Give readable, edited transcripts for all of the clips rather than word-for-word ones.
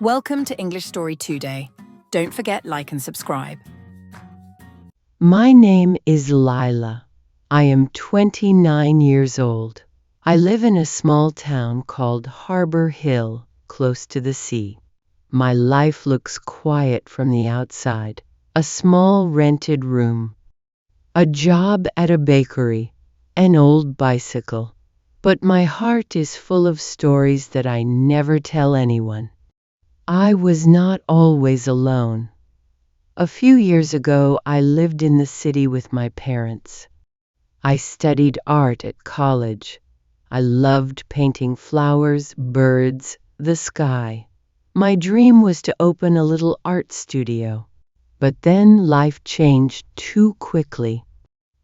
Welcome to English Story 2 Day. Don't forget like and subscribe. My name is Lila. I am 29 years old. I live in a small town called Harbor Hill, close to the sea. My life looks quiet from the outside. A small rented room, a job at a bakery, an old bicycle. But my heart is full of stories that I never tell anyone. I was not always alone. A few years ago, I lived in the city with my parents. I studied art at college. I loved painting flowers, birds, the sky. My dream was to open a little art studio. But then life changed too quickly.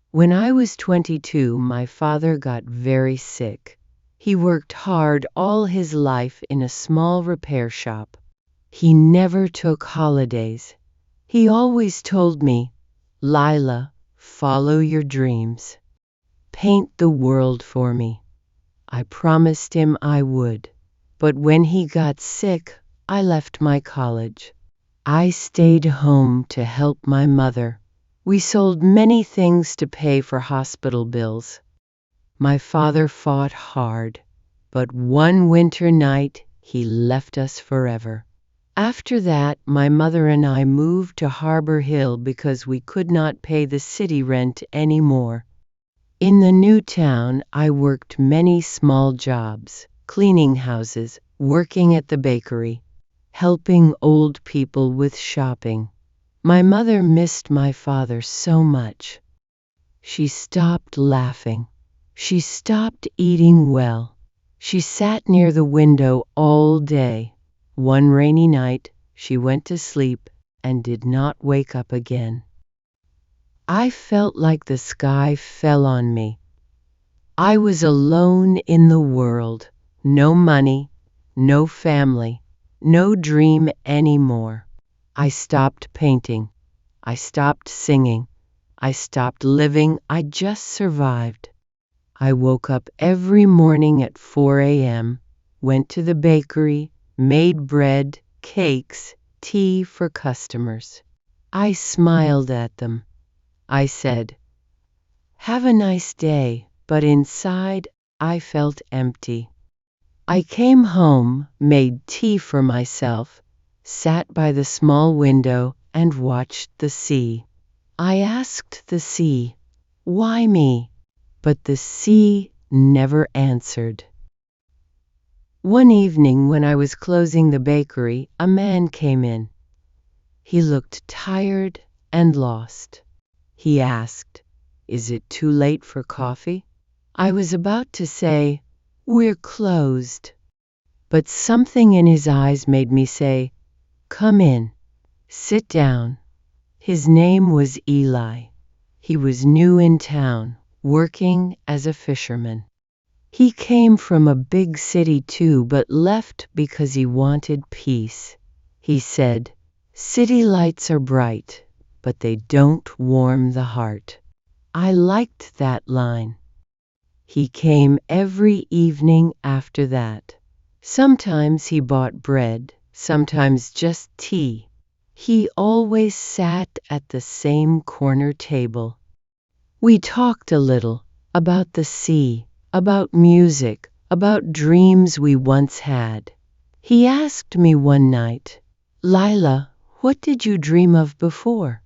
When I was 22, my father got very sick. He worked hard all his life in a small repair shop. He never took holidays. He always told me, "Lila, follow your dreams. Paint the world for me." I promised him I would. But when he got sick, I left my college. I stayed home to help my mother. We sold many things to pay for hospital bills. My father fought hard, but one winter night he left us forever. After that, my mother and I moved to Harbor Hill because we could not pay the city rent anymore. In the new town, I worked many small jobs, cleaning houses, working at the bakery, helping old people with shopping. My mother missed my father so much. She stopped laughing. She stopped eating well. She sat near the window all day. One rainy night, she went to sleep and did not wake up again. I felt like the sky fell on me. I was alone in the world. No money, no family, no dream anymore. I stopped painting. I stopped singing. I stopped living. I just survived. I woke up every morning at 4 a.m., went to the bakery, made bread, cakes, tea for customers. I smiled at them. I said, "Have a nice day," but inside I felt empty. I came home, made tea for myself, sat by the small window and watched the sea. I asked the sea, "Why me?" But the sea never answered. One evening when I was closing the bakery, a man came in. He looked tired and lost. He asked, "Is it too late for coffee?" I was about to say, "We're closed." But something in his eyes made me say, "Come in, sit down." His name was Eli. He was new in town, working as a fisherman. He came from a big city too, but left because he wanted peace. He said, "City lights are bright, but they don't warm the heart." I liked that line. He came every evening after that. Sometimes he bought bread, sometimes just tea. He always sat at the same corner table. We talked a little about the sea, about music, about dreams we once had. He asked me one night, "Lila, what did you dream of before?"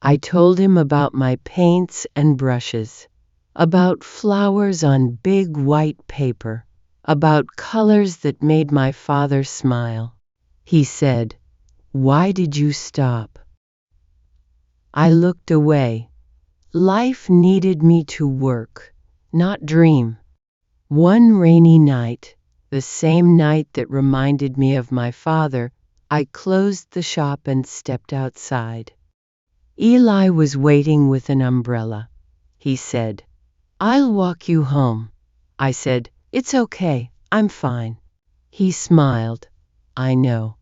I told him about my paints and brushes, about flowers on big white paper, about colors that made my father smile. He said, "Why did you stop?" I looked away. Life needed me to work, not dream. One rainy night, the same night that reminded me of my father, I closed the shop and stepped outside. Eli was waiting with an umbrella. He said, "I'll walk you home." I said, "It's okay, I'm fine." He smiled. "I know.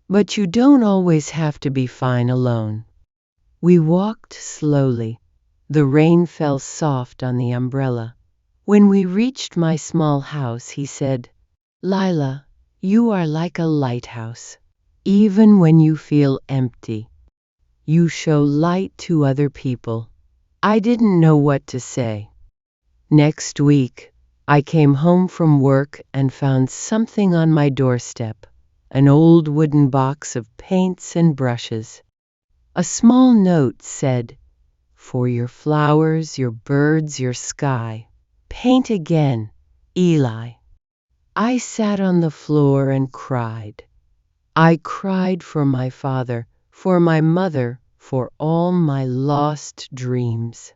But you don't always have to be fine alone." We walked slowly. The rain fell soft on the umbrella. When we reached my small house, he said, "Lila, You are like a lighthouse. Even when you feel empty, you show light to other people. I didn't know what to say. Next week, I came home from work and found something on my doorstep, an old wooden box of paints and brushes. A small note said, "For your flowers, your birds, your sky, paint again, Eli." I sat on the floor and cried. I cried for my father, for my mother, for all my lost dreams.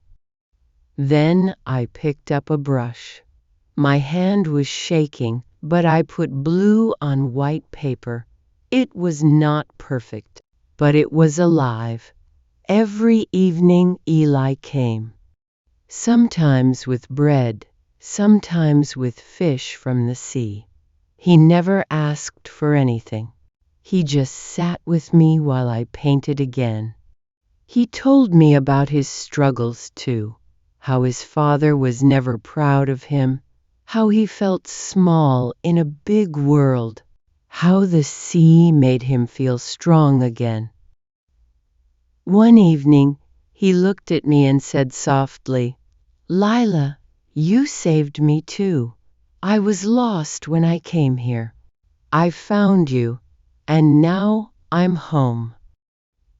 Then I picked up a brush. My hand was shaking, but I put blue on white paper. It was not perfect, but it was alive. Every evening Eli came, sometimes with bread, sometimes with fish from the sea. He never asked for anything. He just sat with me while I painted again. He told me about his struggles too, how his father was never proud of him, how he felt small in a big world, how the sea made him feel strong again. One evening, he looked at me and said softly, "Lila, you saved me too. I was lost when I came here. I found you, and now I'm home."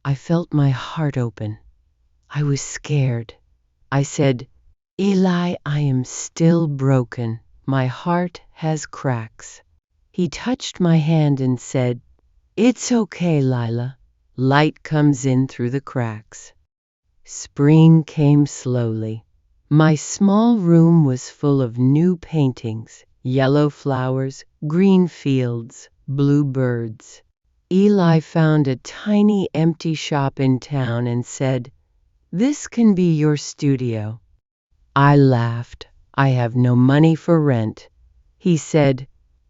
I felt my heart open. I was scared. I said, "Eli, I am still broken. My heart has cracks." He touched my hand and said, "It's okay, Lila. Light comes in through the cracks." Spring came slowly. My small room was full of new paintings, yellow flowers, green fields, blue birds. Eli found a tiny empty shop in town and said, "This can be your studio." I laughed. "I have no money for rent." He said,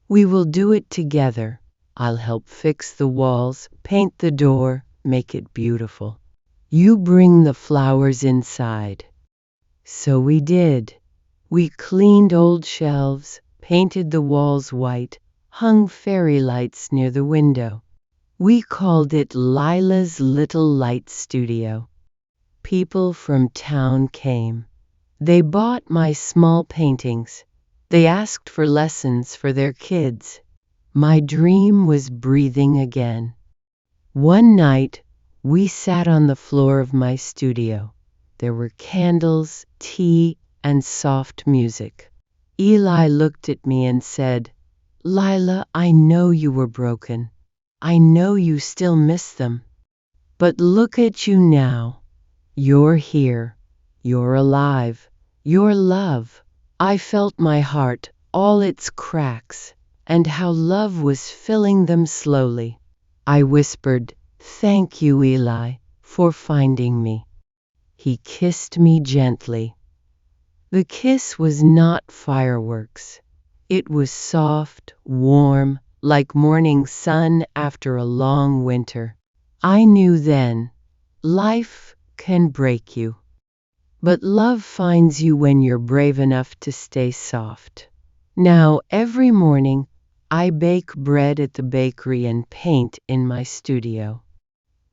"We will do it together. I'll help fix the walls, paint the door, make it beautiful. You bring the flowers inside." So we did. We cleaned old shelves, painted the walls white, hung fairy lights near the window. We called it Lila's Little Light Studio. People from town came. They bought my small paintings. They asked for lessons for their kids. My dream was breathing again. One night, we sat on the floor of my studio. There were candles, tea, and soft music. Eli looked at me and said, "Lila, I know you were broken. I know you still miss them. But look at you now. You're here. You're alive. You're love." I felt my heart, all its cracks, and how love was filling them slowly. I whispered, "Thank you, Eli, for finding me." He kissed me gently. The kiss was not fireworks. It was soft, warm, like morning sun after a long winter. I knew then, life can break you, but love finds you when you're brave enough to stay soft. Now, every morning, I bake bread at the bakery and paint in my studio.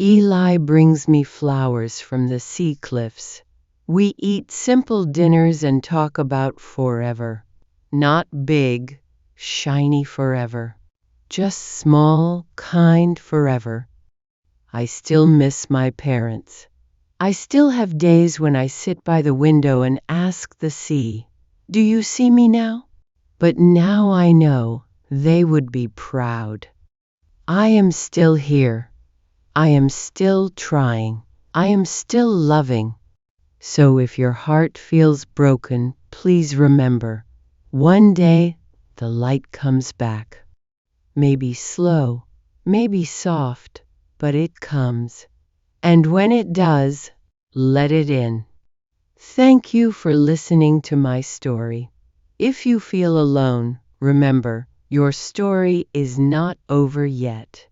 Eli brings me flowers from the sea cliffs. We eat simple dinners and talk about forever. Not big, shiny forever. Just small, kind forever. I still miss my parents. I still have days when I sit by the window and ask the sea, "Do you see me now?" But now I know they would be proud. I am still here. I am still trying. I am still loving. So if your heart feels broken, please remember, one day the light comes back. Maybe slow, maybe soft, but it comes. And when it does, let it in. Thank you for listening to my story. If you feel alone, remember, your story is not over yet.